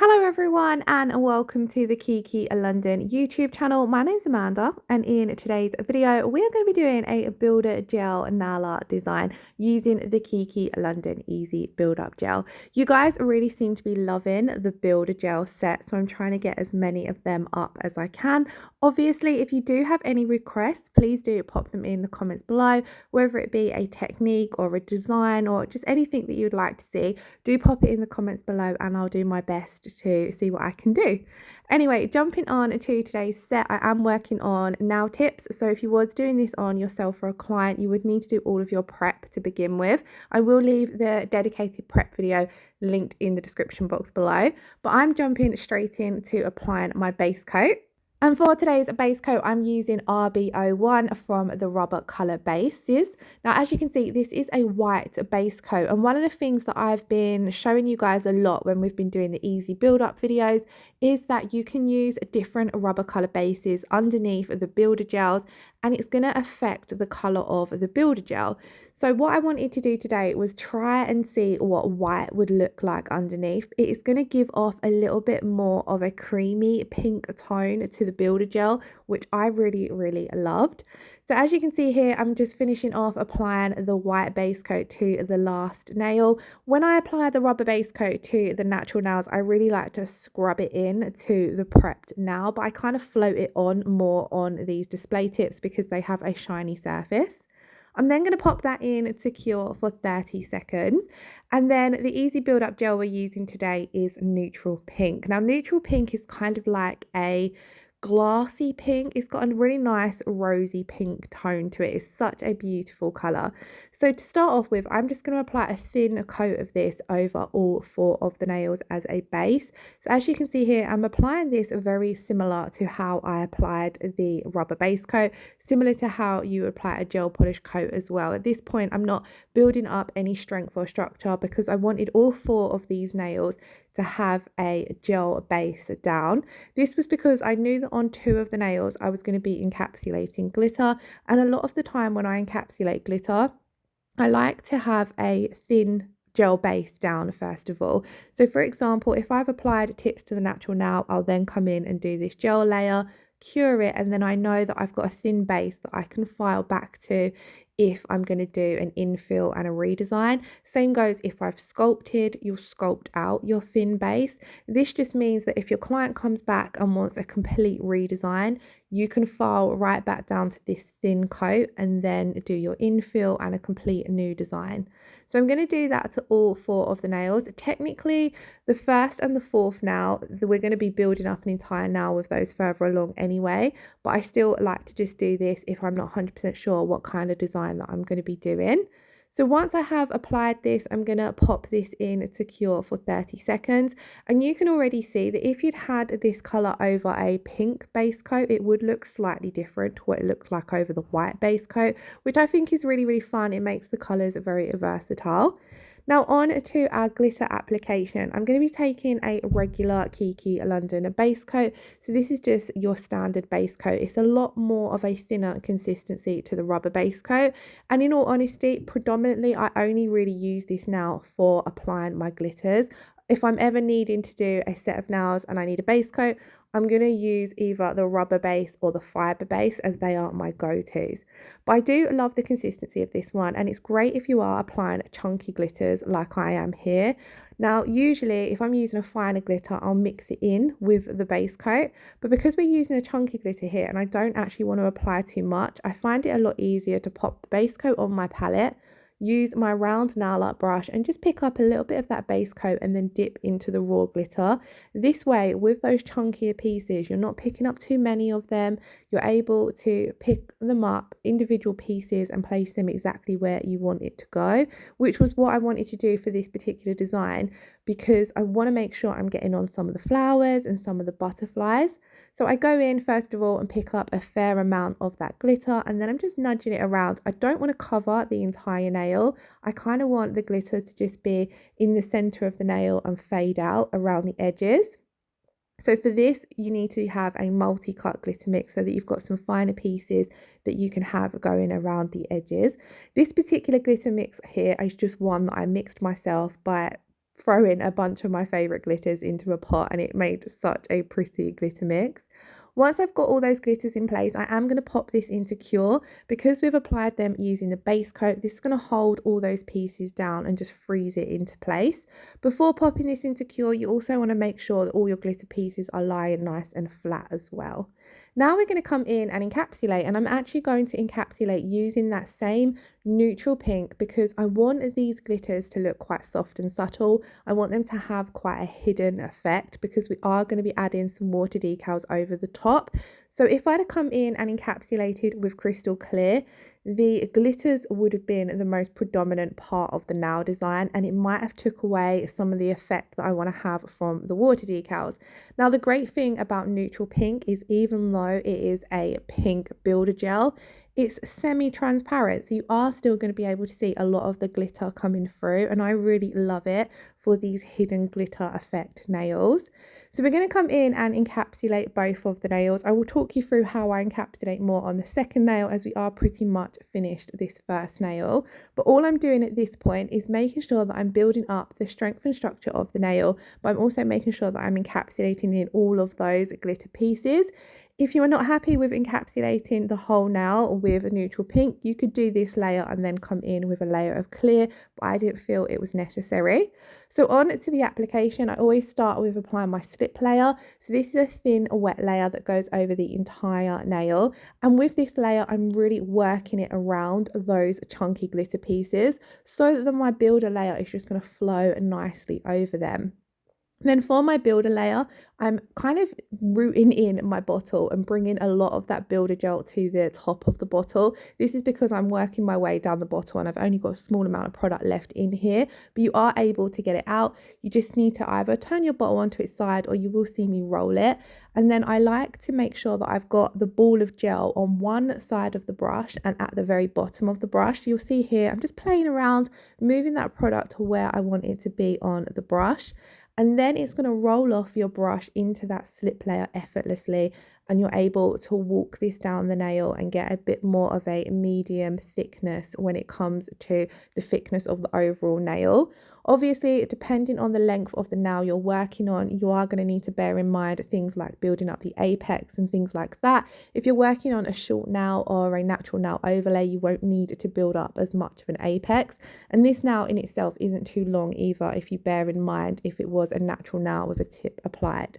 Hello everyone and welcome to the Kiki London YouTube channel. My name's Amanda and in today's video we are going to be doing a builder gel nail art design using the Kiki London Easy Build Up Gel. You guys really seem to be loving the builder gel set, so I'm trying to get as many of them up as I can. Obviously, if you do have any requests, please do pop them in the comments below, whether it be a technique or a design or just anything that you'd like to see. Do pop it in the comments below and I'll do my best to see what I can do. Anyway, jumping on to today's set, I am working on nail tips. So if you was doing this on yourself or a client, you would need to do all of your prep to begin with. I will leave the dedicated prep video linked in the description box below, but I'm jumping straight into applying my base coat. And for today's base coat, I'm using RB01 from the Rubber Colour Bases. Now, as you can see, this is a white base coat. And one of the things that I've been showing you guys a lot when we've been doing the easy build-up videos is that you can use different rubber colour bases underneath the builder gels, and it's going to affect the colour of the builder gel. So what I wanted to do today was try and see what white would look like underneath. It is going to give off a little bit more of a creamy pink tone to the builder gel, which I really loved. So as you can see here, I'm just finishing off applying the white base coat to the last nail. When I apply the rubber base coat to the natural nails, I really like to scrub it in to the prepped nail, but I kind of float it on more on these display tips because they have a shiny surface. I'm then going to pop that in to cure for 30 seconds. And then the easy build up gel we're using today is Neutral Pink. Now, Neutral Pink is kind of like a glossy pink. It's got a really nice rosy pink tone to it. It's such a beautiful colour. So to start off with, I'm just going to apply a thin coat of this over all 4 of the nails as a base. So as you can see here, I'm applying this very similar to how I applied the rubber base coat, similar to how you apply a gel polish coat as well. At this point, I'm not building up any strength or structure because I wanted all 4 of these nails to have a gel base down. This was because I knew that on 2 of the nails I was going to be encapsulating glitter, and a lot of the time when I encapsulate glitter, I like to have a thin gel base down first of all. So for example, if I've applied tips to the natural nail, I'll then come in and do this gel layer, cure it, and then I know that I've got a thin base that I can file back to if I'm going to do an infill and a redesign. Same goes if I've sculpted, you'll sculpt out your thin base. This just means that if your client comes back and wants a complete redesign, you can file right back down to this thin coat and then do your infill and a complete new design. So I'm going to do that to all 4 of the nails. Technically, the first and the 4th nail, we're going to be building up an entire nail with those further along anyway, but I still like to just do this if I'm not 100% sure what kind of design that I'm going to be doing. So once I have applied this, I'm going to pop this in to cure for 30 seconds. And you can already see that if you'd had this colour over a pink base coat, it would look slightly different to what it looks like over the white base coat, which I think is really fun. It makes the colours very versatile. Now on to our glitter application. I'm going to be taking a regular Kiki London base coat. So this is just your standard base coat. It's a lot more of a thinner consistency to the rubber base coat. And in all honesty, predominantly I only really use this now for applying my glitters. If I'm ever needing to do a set of nails and I need a base coat, I'm going to use either the rubber base or the fibre base, as they are my go-tos. But I do love the consistency of this one, and it's great if you are applying chunky glitters like I am here. Now, usually if I'm using a finer glitter, I'll mix it in with the base coat. But because we're using a chunky glitter here and I don't actually want to apply too much, I find it a lot easier to pop the base coat on my palette, use my round nail art brush and just pick up a little bit of that base coat and then dip into the raw glitter. This way, with those chunkier pieces, you're not picking up too many of them. You're able to pick them up, individual pieces, and place them exactly where you want it to go, which was what I wanted to do for this particular design, because I want to make sure I'm getting on some of the flowers and some of the butterflies. So I go in first of all and pick up a fair amount of that glitter, and then I'm just nudging it around. I don't want to cover the entire nail. I kind of want the glitter to just be in the center of the nail and fade out around the edges. So for this, you need to have a multi-cut glitter mix so that you've got some finer pieces that you can have going around the edges. This particular glitter mix here is just one that I mixed myself by throw in a bunch of my favorite glitters into a pot, and it made such a pretty glitter mix. Once I've got all those glitters in place, I am going to pop this into Cure. Because we've applied them using the base coat, this is going to hold all those pieces down and just freeze it into place. Before popping this into Cure, you also want to make sure that all your glitter pieces are lying nice and flat as well. Now we're going to come in and encapsulate, and I'm actually going to encapsulate using that same neutral pink because I want these glitters to look quite soft and subtle. I want them to have quite a hidden effect because we are going to be adding some water decals over the top. So if I'd have come in and encapsulated with crystal clear, the glitters would have been the most predominant part of the nail design, and it might have took away some of the effect that I want to have from the water decals. Now the great thing about neutral pink is even though it is a pink builder gel, it's semi-transparent, so you are still going to be able to see a lot of the glitter coming through, and I really love it for these hidden glitter effect nails. So we're going to come in and encapsulate both of the nails. I will talk you through how I encapsulate more on the second nail as we are pretty much finished this first nail. But all I'm doing at this point is making sure that I'm building up the strength and structure of the nail, but I'm also making sure that I'm encapsulating in all of those glitter pieces. If you are not happy with encapsulating the whole nail with a neutral pink, you could do this layer and then come in with a layer of clear, but I didn't feel it was necessary. So on to the application, I always start with applying my slip layer. So this is a thin wet layer that goes over the entire nail. And with this layer, I'm really working it around those chunky glitter pieces so that my builder layer is just going to flow nicely over them. Then for my builder layer, I'm kind of rooting in my bottle and bringing a lot of that builder gel to the top of the bottle. This is because I'm working my way down the bottle and I've only got a small amount of product left in here, but you are able to get it out. You just need to either turn your bottle onto its side or you will see me roll it. And then I like to make sure that I've got the ball of gel on one side of the brush and at the very bottom of the brush. You'll see here, I'm just playing around, moving that product to where I want it to be on the brush. And then it's going to roll off your brush into that slip layer effortlessly, and you're able to walk this down the nail and get a bit more of a medium thickness when it comes to the thickness of the overall nail. Obviously, depending on the length of the nail you're working on, you are going to need to bear in mind things like building up the apex and things like that. If you're working on a short nail or a natural nail overlay, you won't need to build up as much of an apex. And this nail in itself isn't too long either if you bear in mind if it was a natural nail with a tip applied.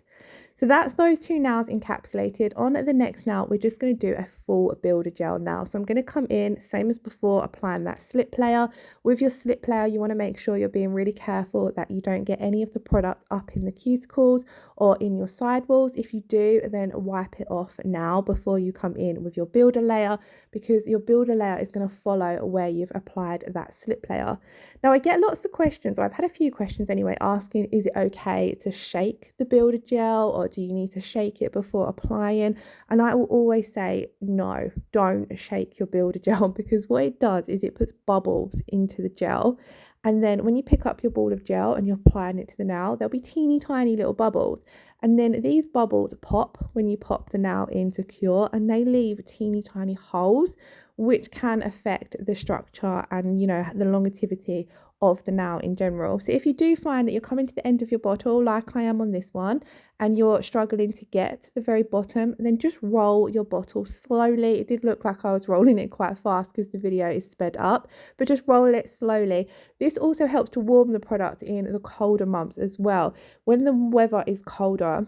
So that's those two nails encapsulated. On the next nail, we're just going to do a full builder gel now. So I'm going to come in, same as before, applying that slip layer. With your slip layer, you want to make sure you're being really careful that you don't get any of the product up in the cuticles or in your sidewalls. If you do, then wipe it off now before you come in with your builder layer, because your builder layer is going to follow where you've applied that slip layer. Now I get lots of questions, or I've had a few questions anyway, asking, is it okay to shake the builder gel or do you need to shake it before applying? And I will always say, no, don't shake your builder gel, because what it does is it puts bubbles into the gel. And then when you pick up your ball of gel and you're applying it to the nail, there'll be teeny tiny little bubbles. And then these bubbles pop when you pop the nail into Cure, and they leave teeny tiny holes, which can affect the structure and, you know, the longevity of the nail in general. So if you do find that you're coming to the end of your bottle, like I am on this one, and you're struggling to get to the very bottom, then just roll your bottle slowly. It did look like I was rolling it quite fast because the video is sped up, but just roll it slowly. This also helps to warm the product in the colder months as well. When the weather is colder,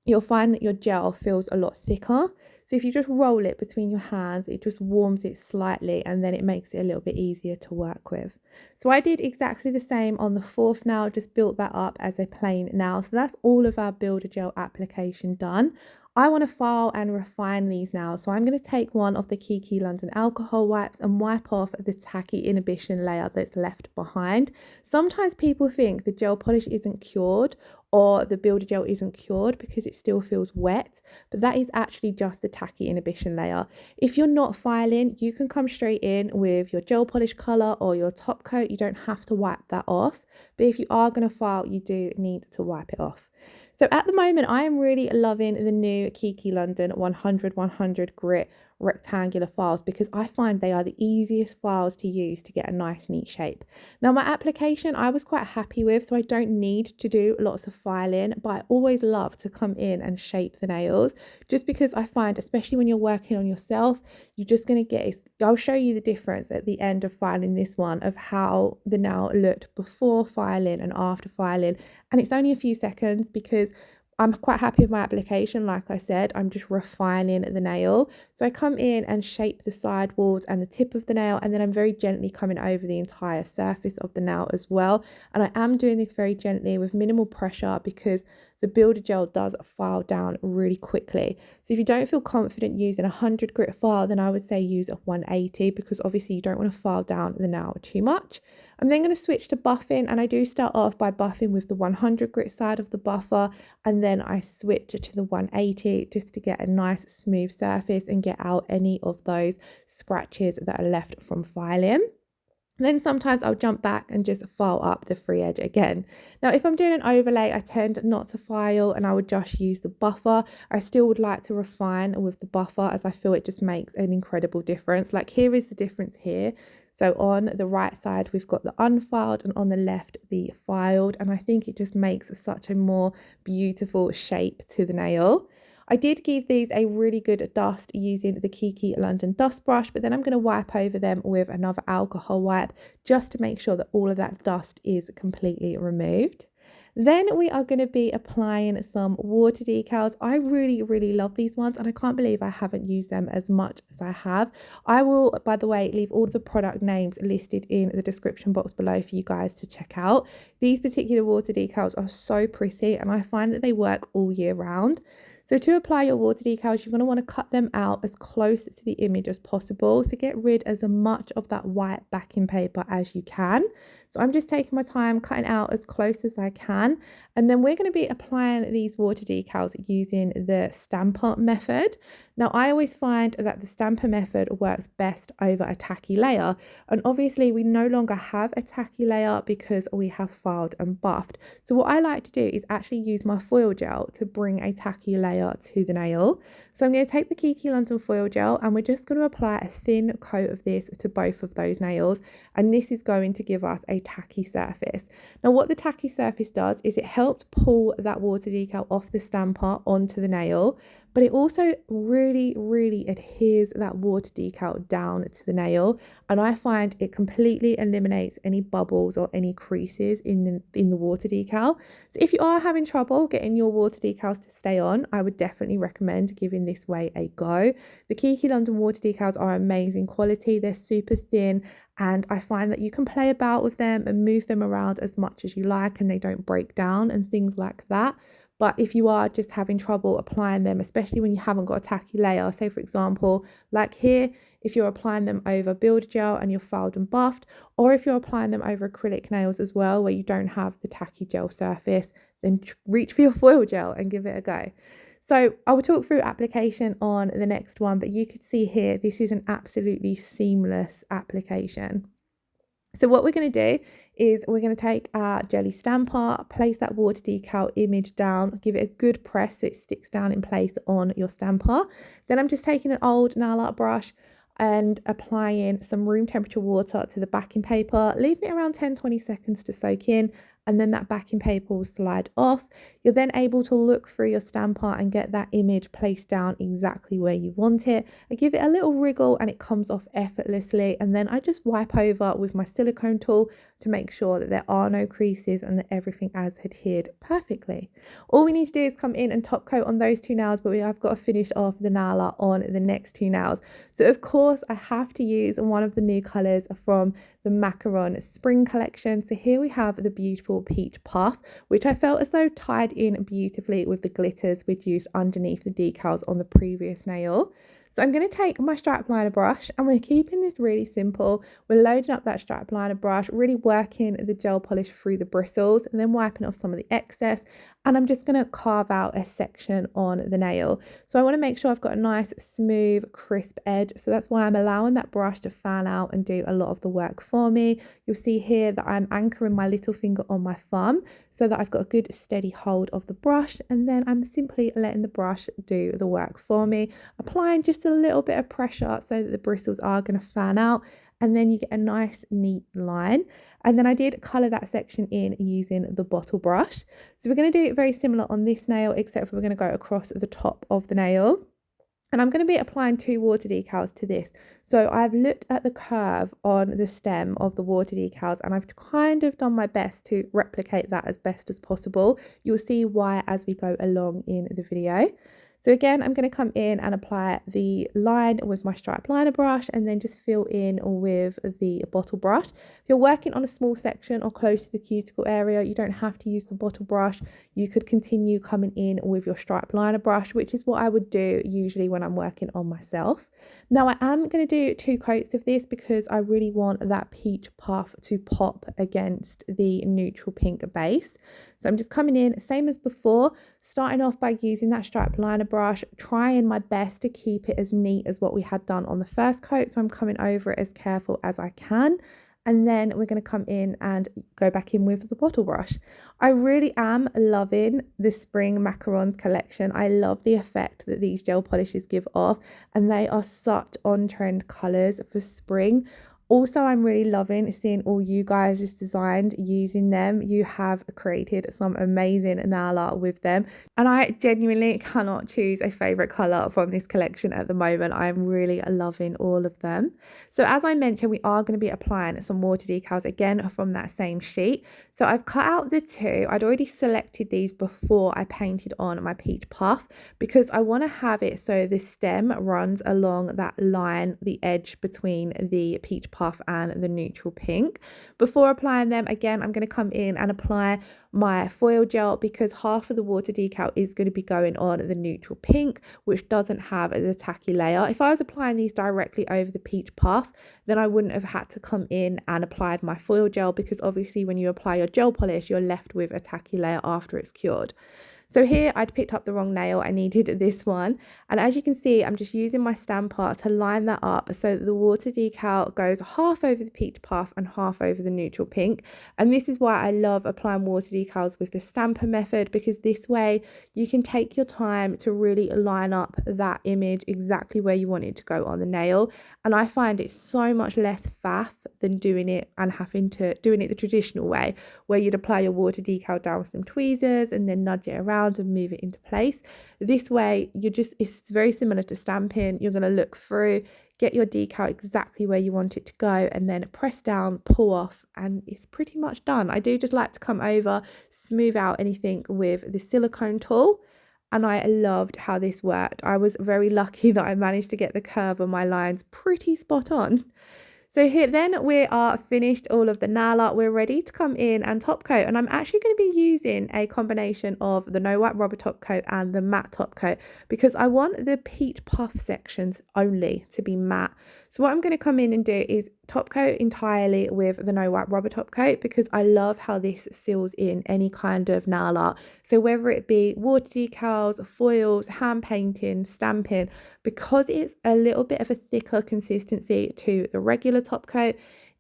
you'll find that your gel feels a lot thicker. So if you just roll it between your hands, it just warms it slightly, and then it makes it a little bit easier to work with. So I did exactly the same on the fourth nail, just built that up as a plain nail. So that's all of our builder gel application done. I want to file and refine these now, so I'm going to take one of the Kiki London alcohol wipes and wipe off the tacky inhibition layer that's left behind. Sometimes people think the gel polish isn't cured or the builder gel isn't cured because it still feels wet, but that is actually just the tacky inhibition layer. If you're not filing, you can come straight in with your gel polish color or your top coat. You don't have to wipe that off, but if you are going to file, you do need to wipe it off. So at the moment, I am really loving the new Kiki London 100 100 Grit rectangular files because I find they are the easiest files to use to get a nice neat shape. Now my application I was quite happy with, so I don't need to do lots of filing, but I always love to come in and shape the nails just because I find, especially when you're working on yourself, you're just going to get, I'll show you the difference at the end of filing this one of how the nail looked before filing and after filing, and it's only a few seconds because I'm quite happy with my application. Like I said, I'm just refining the nail. So I come in and shape the side walls and the tip of the nail, and then I'm very gently coming over the entire surface of the nail as well. And I am doing this very gently with minimal pressure because the builder gel does file down really quickly. So if you don't feel confident using a 100 grit file, then I would say use a 180 because obviously you don't want to file down the nail too much. I'm then going to switch to buffing, and I do start off by buffing with the 100 grit side of the buffer, and then I switch to the 180 just to get a nice smooth surface and get out any of those scratches that are left from filing. Then sometimes I'll jump back and just file up the free edge again. Now, if I'm doing an overlay, I tend not to file and I would just use the buffer. I still would like to refine with the buffer as I feel it just makes an incredible difference. Like here is the difference here. So on the right side, we've got the unfiled and on the left, the filed. And I think it just makes such a more beautiful shape to the nail. I did give these a really good dust using the Kiki London dust brush, but then I'm going to wipe over them with another alcohol wipe just to make sure that all of that dust is completely removed. Then we are going to be applying some water decals. I really love these ones and I can't believe I haven't used them as much as I have. I will, by the way, leave all the product names listed in the description box below for you guys to check out. These particular water decals are so pretty and I find that they work all year round. So to apply your water decals, you're going to want to cut them out as close to the image as possible to get rid as much of that white backing paper as you can. So I'm just taking my time cutting out as close as I can. And then we're going to be applying these water decals using the stamper method. Now, I always find that the stamper method works best over a tacky layer. And obviously we no longer have a tacky layer because we have filed and buffed. So what I like to do is actually use my foil gel to bring a tacky layer to the nail. So I'm going to take the Kiki London foil gel and we're just going to apply a thin coat of this to both of those nails. And this is going to give us a tacky surface. Now what the tacky surface does is it helps pull that water decal off the stamper onto the nail, but it also really adheres that water decal down to the nail, and I find it completely eliminates any bubbles or any creases in the water decal. So if you are having trouble getting your water decals to stay on, I would definitely recommend giving this way a go. The Kiki London water decals are amazing quality, they're super thin, and I find that you can play about with them and move them around as much as you like and they don't break down and things like that. But if you are just having trouble applying them, especially when you haven't got a tacky layer, say for example, like here, if you're applying them over builder gel and you're filed and buffed, or if you're applying them over acrylic nails as well, where you don't have the tacky gel surface, then reach for your foil gel and give it a go. So I will talk through application on the next one, but you could see here, this is an absolutely seamless application. So what we're going to do is we're going to take our jelly stamper, place that water decal image down, give it a good press so it sticks down in place on your stamper. Then I'm just taking an old nail art brush and applying some room temperature water to the backing paper, leaving it around 10-20 seconds to soak in, and then that backing paper will slide off. You're then able to look through your stamper and get that image placed down exactly where you want it. I give it a little wriggle and it comes off effortlessly, and then I just wipe over with my silicone tool to make sure that there are no creases and that everything has adhered perfectly. All we need to do is come in and top coat on those two nails, but we have got to finish off the nail art on the next two nails. So of course I have to use one of the new colours from the Macaron spring collection. So here we have the beautiful peach puff, which I felt as though tied in beautifully with the glitters we'd used underneath the decals on the previous nail. So I'm going to take my strap liner brush and we're keeping this really simple. We're loading up that strap liner brush, really working the gel polish through the bristles and then wiping off some of the excess. and I'm just going to carve out a section on the nail. So I want to make sure I've got a nice smooth crisp edge, so that's why I'm allowing that brush to fan out and do a lot of the work for me. You'll see here that I'm anchoring my little finger on my thumb so that I've got a good steady hold of the brush, and then I'm simply letting the brush do the work for me, applying just a little bit of pressure so that the bristles are going to fan out, and then you get a nice neat line. And then I did colour that section in using the bottle brush. So we're going to do it very similar on this nail, except for we're going to go across the top of the nail. And I'm going to be applying 2 water decals to this. So I've looked at the curve on the stem of the water decals, and I've kind of done my best to replicate that as best as possible. You'll see why as we go along in the video. So again, I'm going to come in and apply the line with my stripe liner brush, and then just fill in with the bottle brush. If you're working on a small section or close to the cuticle area, you don't have to use the bottle brush. You could continue coming in with your stripe liner brush, which is what I would do usually when I'm working on myself. Now I am going to do 2 coats of this because I really want that peach puff to pop against the neutral pink base. So I'm just coming in, same as before, starting off by using that stripe liner brush, trying my best to keep it as neat as what we had done on the first coat. So I'm coming over it as careful as I can. And then we're going to come in and go back in with the bottle brush. I really am loving the spring macarons collection. I love the effect that these gel polishes give off, and they are such on-trend colours for spring. Also, I'm really loving seeing all you guys' designs using them. You have created some amazing nail art with them, and I genuinely cannot choose a favourite colour from this collection at the moment. I'm really loving all of them. So as I mentioned, we are going to be applying some water decals again from that same sheet. So I've cut out the 2. I'd already selected these before I painted on my peach puff because I want to have it so the stem runs along that line, the edge between the peach puff and the neutral pink. Before applying them, again, I'm going to come in and apply my foil gel because half of the water decal is going to be going on the neutral pink, which doesn't have the tacky layer. If I was applying these directly over the peach puff, then I wouldn't have had to come in and applied my foil gel, because obviously when you apply your gel polish, you're left with a tacky layer after it's cured. So here I'd picked up the wrong nail, I needed this one. And as you can see, I'm just using my stamper to line that up so that the water decal goes half over the peach puff and half over the neutral pink. And this is why I love applying water decals with the stamper method, because this way you can take your time to really line up that image exactly where you want it to go on the nail. And I find it so much less faff than doing it the traditional way, where you'd apply your water decal down with some tweezers and then nudge it around and move it into place. This way it's very similar to stamping. You're going to look through, get your decal exactly where you want it to go, and then press down, pull off, and it's pretty much done. I do just like to come over, smooth out anything with the silicone tool, and I loved how this worked. I was very lucky that I managed to get the curve on my lines pretty spot on. So here then we are finished all of the nail art. We're ready to come in and top coat, and I'm actually going to be using a combination of the no wipe rubber top coat and the matte top coat because I want the peach puff sections only to be matte. So what I'm going to come in and do is top coat entirely with the no wipe rubber top coat because I love how this seals in any kind of nail art. So whether it be water decals, foils, hand painting, stamping, because it's a little bit of a thicker consistency to the regular top coat,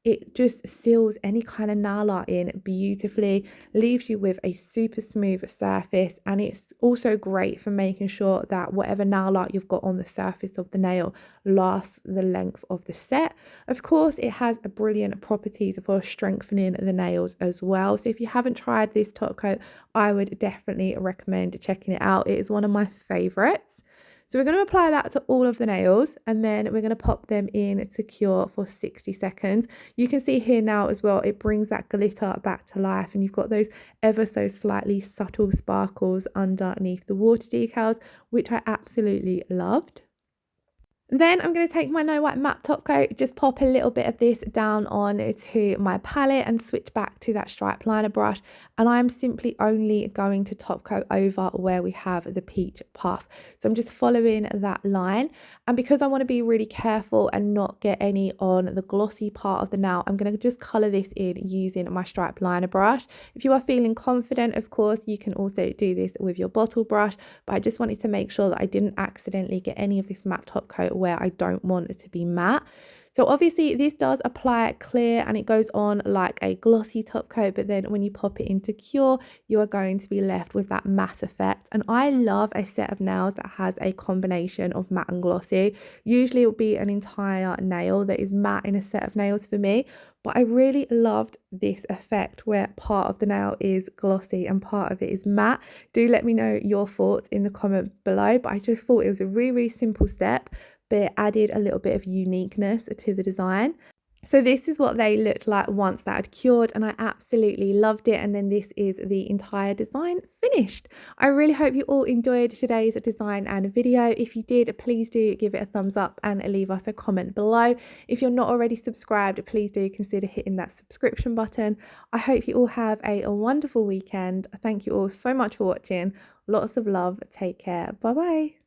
it just seals any kind of nail art in beautifully, leaves you with a super smooth surface, and it's also great for making sure that whatever nail art you've got on the surface of the nail lasts the length of the set. Of course, it has a brilliant properties for strengthening the nails as well. So if you haven't tried this top coat, I would definitely recommend checking it out. It is one of my favorites. So we're going to apply that to all of the nails, and then we're going to pop them in to cure for 60 seconds. You can see here now as well, it brings that glitter back to life, and you've got those ever so slightly subtle sparkles underneath the water decals, which I absolutely loved. Then I'm going to take my No White matte top coat, just pop a little bit of this down on to my palette and switch back to that stripe liner brush. And I'm simply only going to top coat over where we have the peach puff. So I'm just following that line. And because I want to be really careful and not get any on the glossy part of the nail, I'm going to just colour this in using my stripe liner brush. If you are feeling confident, of course, you can also do this with your bottle brush. But I just wanted to make sure that I didn't accidentally get any of this matte top coat where I don't want it to be matte. So obviously this does apply clear and it goes on like a glossy top coat, but then when you pop it into cure, you are going to be left with that matte effect. And I love a set of nails that has a combination of matte and glossy. Usually it will be an entire nail that is matte in a set of nails for me, but I really loved this effect where part of the nail is glossy and part of it is matte. Do let me know your thoughts in the comments below, but I just thought it was a really, really simple step, but it added a little bit of uniqueness to the design. So this is what they looked like once that had cured, and I absolutely loved it. And then this is the entire design finished. I really hope you all enjoyed today's design and video. If you did, please do give it a thumbs up and leave us a comment below. If you're not already subscribed, please do consider hitting that subscription button. I hope you all have a wonderful weekend. Thank you all so much for watching. Lots of love. Take care. Bye bye.